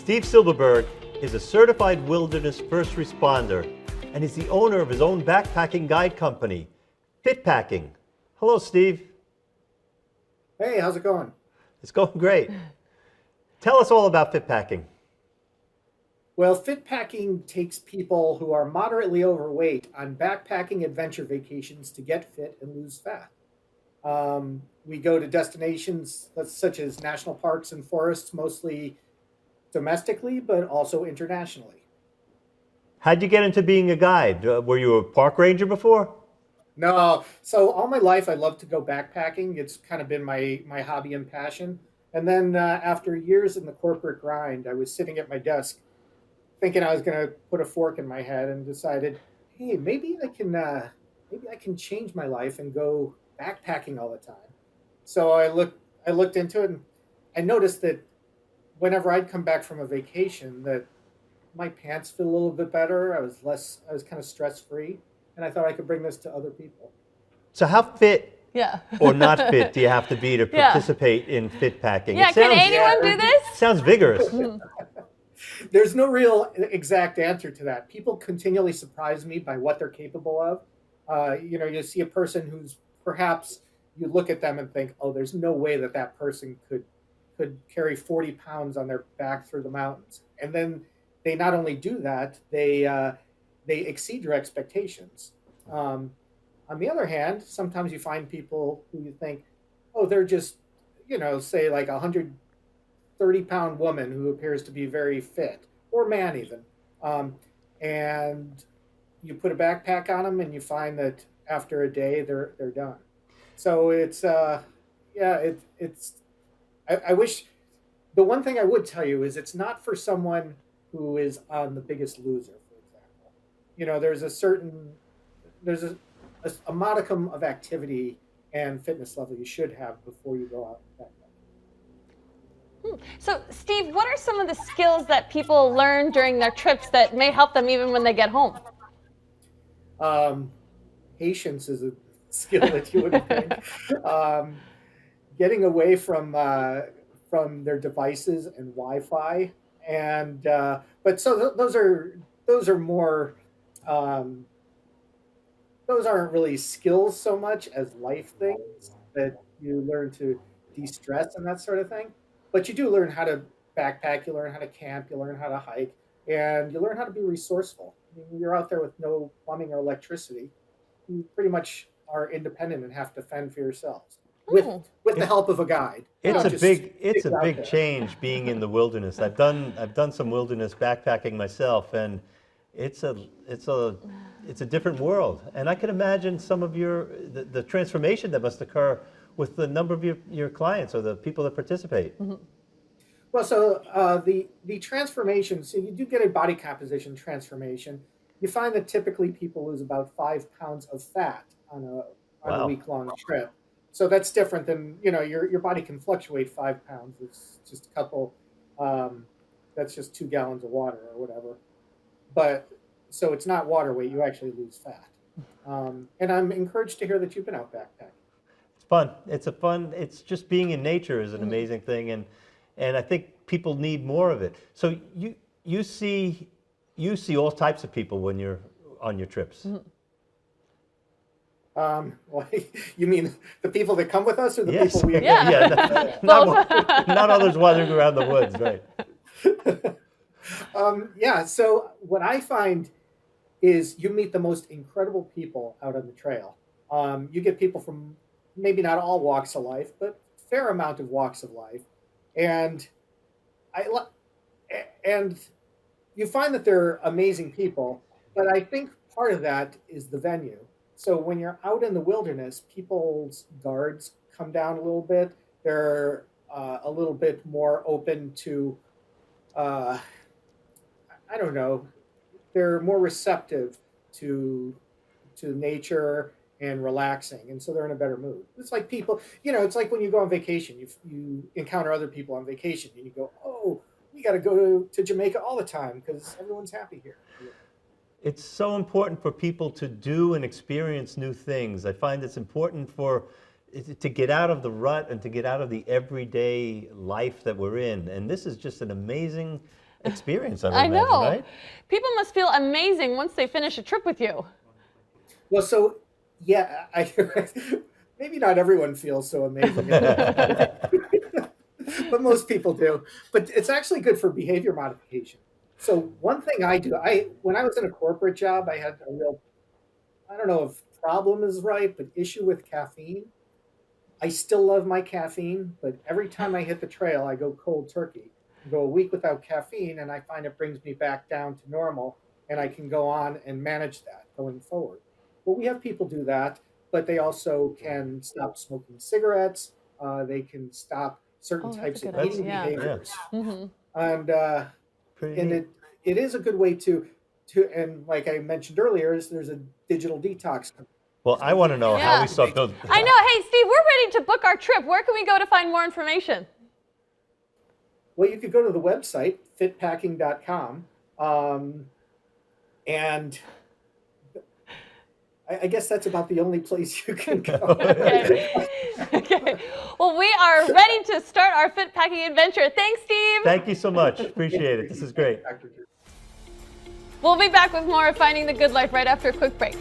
Steve Silberberg is a certified wilderness first responder, and he's the owner of his own backpacking guide company, Fitpacking. Hello, Steve. Hey, how's it going? It's going great. Tell us all about Fitpacking. Well, Fitpacking takes people who are moderately overweight on backpacking adventure vacations to get fit and lose fat. We go to destinations such as national parks and forests, mostly domestically, but also internationally. How'd you get into being a guide? Were you a park ranger before? No, so all my life I love to go backpacking. It's kind of been my hobby and passion. And then after years in the corporate grind, I was sitting at my desk thinking I was going to put a fork in my head and decided, hey, maybe I can change my life and go backpacking all the time. So I looked into it, and I noticed that whenever I'd come back from a vacation, that my pants fit a little bit better. I was kind of stress free, and I thought I could bring this to other people. So how fit Yeah. or not fit do you have to be to participate in Fitpacking? Yeah, can anyone do this? Sounds vigorous. There's no real exact answer to that. People continually surprise me by what they're capable of. You see a person who's perhaps, you look at them and think, oh, there's no way that person could carry 40 pounds on their back through the mountains. And then they not only do that, they exceed your expectations. On the other hand, sometimes you find people who you think, oh, they're just, say like 130-pound woman who appears to be very fit, or man even. And you put a backpack on them and you find that after a day, they're done. So it's, I wish, the one thing I would tell you is it's not for someone who is on The Biggest Loser, for example. There's a modicum of activity and fitness level you should have before you go out and backpack. So, Steve, what are some of the skills that people learn during their trips that may help them even when they get home? Patience is a skill that you wouldn't think. Getting away from their devices and Wi-Fi, and but so those are more. Those aren't really skills so much as life things that you learn to de-stress and that sort of thing. But you do learn how to backpack, you learn how to camp, you learn how to hike, and you learn how to be resourceful. I mean, when you're out there with no plumbing or electricity, you pretty much are independent and have to fend for yourselves with the help of a guide. It's a big change being in the wilderness. I've done some wilderness backpacking myself, and it's a different world. And I can imagine some of the transformation that must occur with the number of your clients or the people that participate. Mm-hmm. Well, so the transformation, so you do get a body composition transformation. You find that typically people lose about 5 pounds of fat on a week-long trip. So that's different than, your body can fluctuate 5 pounds. It's just a couple, that's just 2 gallons of water or whatever. But so it's not water weight, you actually lose fat. And I'm encouraged to hear that you've been out backpacking. It's fun. It's just being in nature is an amazing thing, and I think people need more of it. So you see all types of people when you're on your trips. Well, you mean the people that come with us, or the Yes. people we? Yeah, not others wandering around the woods, right? So what I find is you meet the most incredible people out on the trail. You get people from maybe not all walks of life, but a fair amount of walks of life, and you find that they're amazing people. But I think part of that is the venue. So when you're out in the wilderness, people's guards come down a little bit. They're a little bit more open to, I don't know, they're more receptive to nature and relaxing, and so they're in a better mood. It's like people, it's like when you go on vacation, you encounter other people on vacation, and you go, oh, we got to go to Jamaica all the time because everyone's happy here. It's so important for people to do and experience new things. I find it's important to get out of the rut and to get out of the everyday life that we're in. And this is just an amazing experience, I would I imagine, know. right? People must feel amazing once they finish a trip with you. Well, so yeah, maybe not everyone feels so amazing, but most people do. But it's actually good for behavior modification. So one thing I do, when I was in a corporate job, I had a real, I don't know if problem is right, but issue with caffeine. I still love my caffeine, but every time I hit the trail, I go cold turkey. I go a week without caffeine, and I find it brings me back down to normal, and I can go on and manage that going forward. Well, we have people do that, but they also can stop smoking cigarettes. They can stop certain Oh, that's types a of good eating idea. behaviors, Hmm. and Pretty and neat. it is a good way to and like I mentioned earlier, is there's a digital detox. Well, I want to know how Yeah. we start building. I know. Hey, Steve, we're ready to book our trip. Where can we go to find more information? Well, you could go to the website, fitpacking.com, and I guess that's about the only place you can go. Okay. Okay. Well, we are ready to start our fit packing adventure. Thanks, Steve. Thank you so much. Appreciate it. This is great. Dr. Drew. We'll be back with more of Finding the Good Life right after a quick break.